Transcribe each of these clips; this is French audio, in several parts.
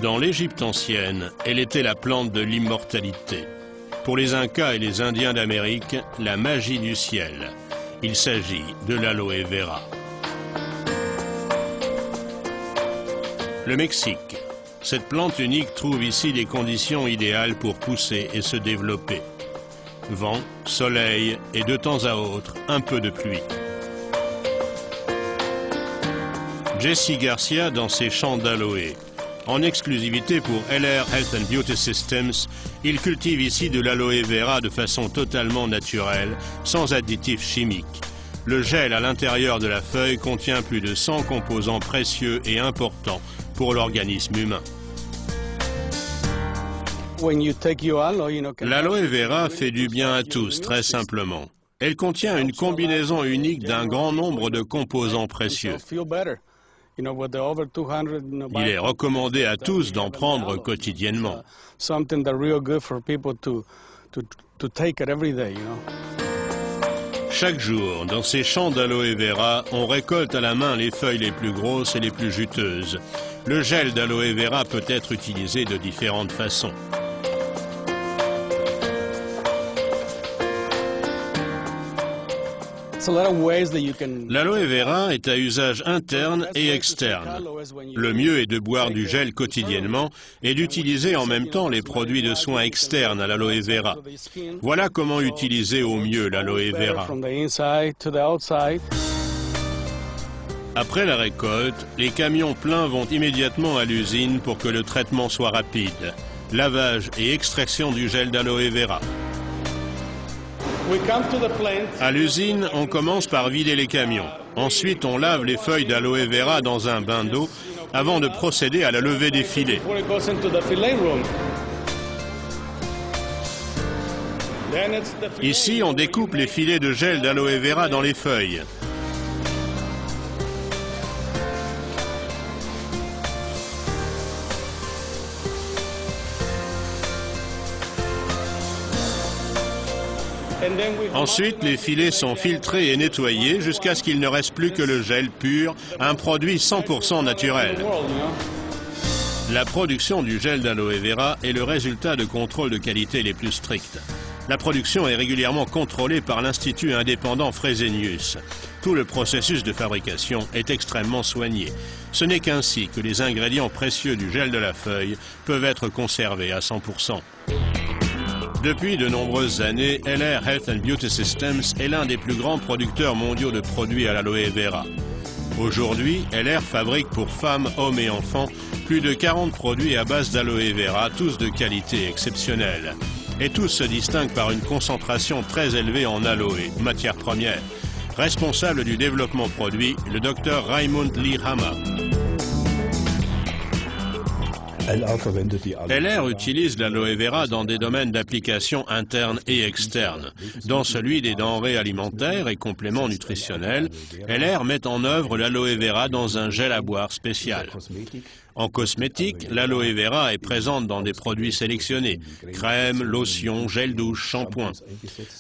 Dans l'Égypte ancienne, elle était la plante de l'immortalité. Pour les Incas et les Indiens d'Amérique, la magie du ciel. Il s'agit de l'aloe vera. Le Mexique. Cette plante unique trouve ici les conditions idéales pour pousser et se développer. Vent, soleil et de temps à autre, un peu de pluie. Jesse Garcia dans ses champs d'aloe. En exclusivité pour LR Health and Beauty Systems, il cultive ici de l'aloe vera de façon totalement naturelle, sans additifs chimiques. Le gel à l'intérieur de la feuille contient plus de 100 composants précieux et importants pour l'organisme humain. L'aloe vera fait du bien à tous, très simplement. Elle contient une combinaison unique d'un grand nombre de composants précieux. Il est recommandé à tous d'en prendre quotidiennement. Chaque jour, dans ces champs d'aloe vera, on récolte à la main les feuilles les plus grosses et les plus juteuses. Le gel d'aloe vera peut être utilisé de différentes façons. L'aloe vera est à usage interne et externe. Le mieux est de boire du gel quotidiennement et d'utiliser en même temps les produits de soins externes à l'aloe vera. Voilà comment utiliser au mieux l'aloe vera. Après la récolte, les camions pleins vont immédiatement à l'usine pour que le traitement soit rapide. Lavage et extraction du gel d'aloe vera. À l'usine, on commence par vider les camions. Ensuite, on lave les feuilles d'aloe vera dans un bain d'eau avant de procéder à la levée des filets. Ici, on découpe les filets de gel d'aloe vera dans les feuilles. Ensuite, les filets sont filtrés et nettoyés jusqu'à ce qu'il ne reste plus que le gel pur, un produit 100% naturel. La production du gel d'aloe vera est le résultat de contrôles de qualité les plus stricts. La production est régulièrement contrôlée par l'Institut indépendant Fresenius. Tout le processus de fabrication est extrêmement soigné. Ce n'est qu'ainsi que les ingrédients précieux du gel de la feuille peuvent être conservés à 100%. Depuis de nombreuses années, LR Health and Beauty Systems est l'un des plus grands producteurs mondiaux de produits à l'aloe vera. Aujourd'hui, LR fabrique pour femmes, hommes et enfants plus de 40 produits à base d'aloe vera, tous de qualité exceptionnelle. Et tous se distinguent par une concentration très élevée en aloe, matière première. Responsable du développement produit, le Dr Raymond Lee Hama. LR utilise l'aloe vera dans des domaines d'application internes et externes. Dans celui des denrées alimentaires et compléments nutritionnels, LR met en œuvre l'aloe vera dans un gel à boire spécial. En cosmétique, l'aloe vera est présente dans des produits sélectionnés, crème, lotion, gel douche, shampoing.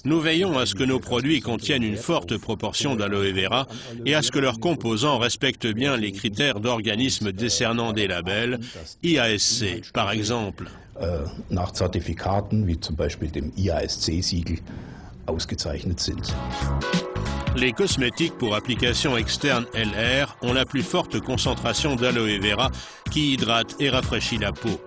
Nous veillons à ce que nos produits contiennent une forte proportion d'aloe vera et à ce que leurs composants respectent bien les critères d'organismes décernant des labels, IASC par exemple. Nach Zertifikaten wie zum Beispiel dem IASC-Siegel ausgezeichnet sind. Les cosmétiques pour application externe LR ont la plus forte concentration d'aloe vera qui hydrate et rafraîchit la peau.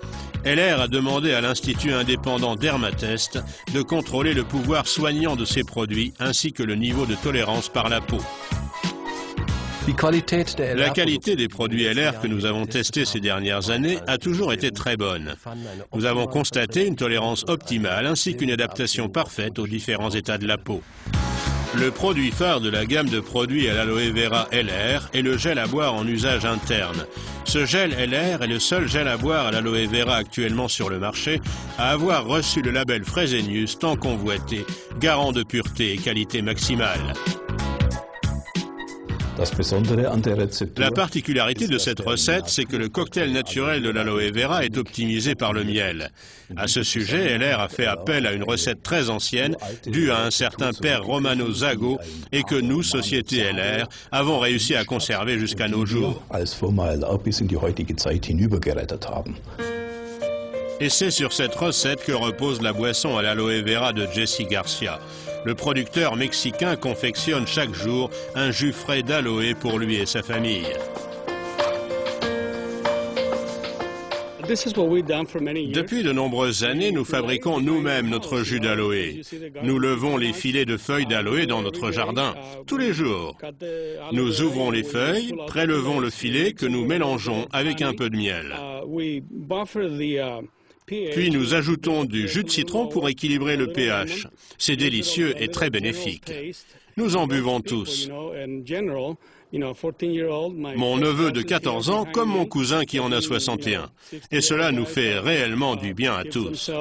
LR a demandé à l'Institut indépendant Dermatest de contrôler le pouvoir soignant de ces produits ainsi que le niveau de tolérance par la peau. La qualité des produits LR que nous avons testés ces dernières années a toujours été très bonne. Nous avons constaté une tolérance optimale ainsi qu'une adaptation parfaite aux différents états de la peau. Le produit phare de la gamme de produits à l'aloe vera LR est le gel à boire en usage interne. Ce gel LR est le seul gel à boire à l'aloe vera actuellement sur le marché à avoir reçu le label Fresenius tant convoité, garant de pureté et qualité maximale. La particularité de cette recette, c'est que le cocktail naturel de l'aloe vera est optimisé par le miel. À ce sujet, LR a fait appel à une recette très ancienne, due à un certain père Romano Zago, et que nous, société LR, avons réussi à conserver jusqu'à nos jours. Et c'est sur cette recette que repose la boisson à l'aloe vera de Jesse Garcia. Le producteur mexicain confectionne chaque jour un jus frais d'aloe pour lui et sa famille. Depuis de nombreuses années, nous fabriquons nous-mêmes notre jus d'aloe. Nous levons les filets de feuilles d'aloe dans notre jardin, tous les jours. Nous ouvrons les feuilles, prélevons le filet que nous mélangeons avec un peu de miel. Puis nous ajoutons du jus de citron pour équilibrer le pH. C'est délicieux et très bénéfique. Nous en buvons tous. Mon neveu de 14 ans comme mon cousin qui en a 61. Et cela nous fait réellement du bien à tous.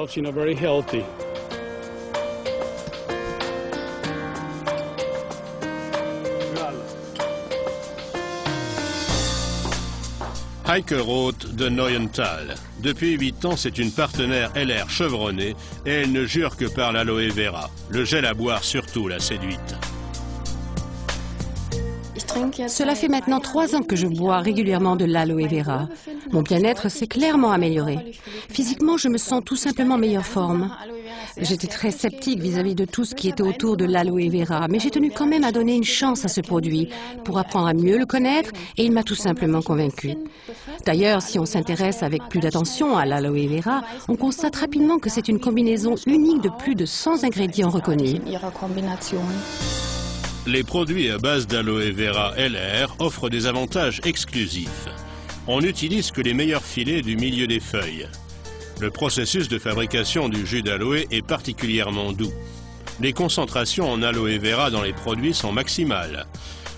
Heike Roth de Neuental. Depuis 8 ans, c'est une partenaire LR chevronnée et elle ne jure que par l'aloe vera. Le gel à boire surtout l'a séduite. Cela fait maintenant 3 ans que je bois régulièrement de l'aloe vera. Mon bien-être s'est clairement amélioré. Physiquement, je me sens tout simplement en meilleure forme. J'étais très sceptique vis-à-vis de tout ce qui était autour de l'aloe vera, mais j'ai tenu quand même à donner une chance à ce produit pour apprendre à mieux le connaître et il m'a tout simplement convaincu. D'ailleurs, si on s'intéresse avec plus d'attention à l'aloe vera, on constate rapidement que c'est une combinaison unique de plus de 100 ingrédients reconnus. Les produits à base d'aloe vera LR offrent des avantages exclusifs. On n'utilise que les meilleurs filets du milieu des feuilles. Le processus de fabrication du jus d'aloe est particulièrement doux. Les concentrations en aloe vera dans les produits sont maximales.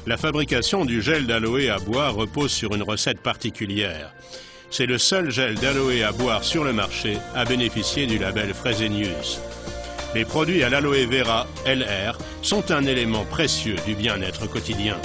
La fabrication du gel d'aloe à boire repose sur une recette particulière. C'est le seul gel d'aloe à boire sur le marché à bénéficier du label Fresenius. Les produits à l'aloe vera LR sont un élément précieux du bien-être quotidien.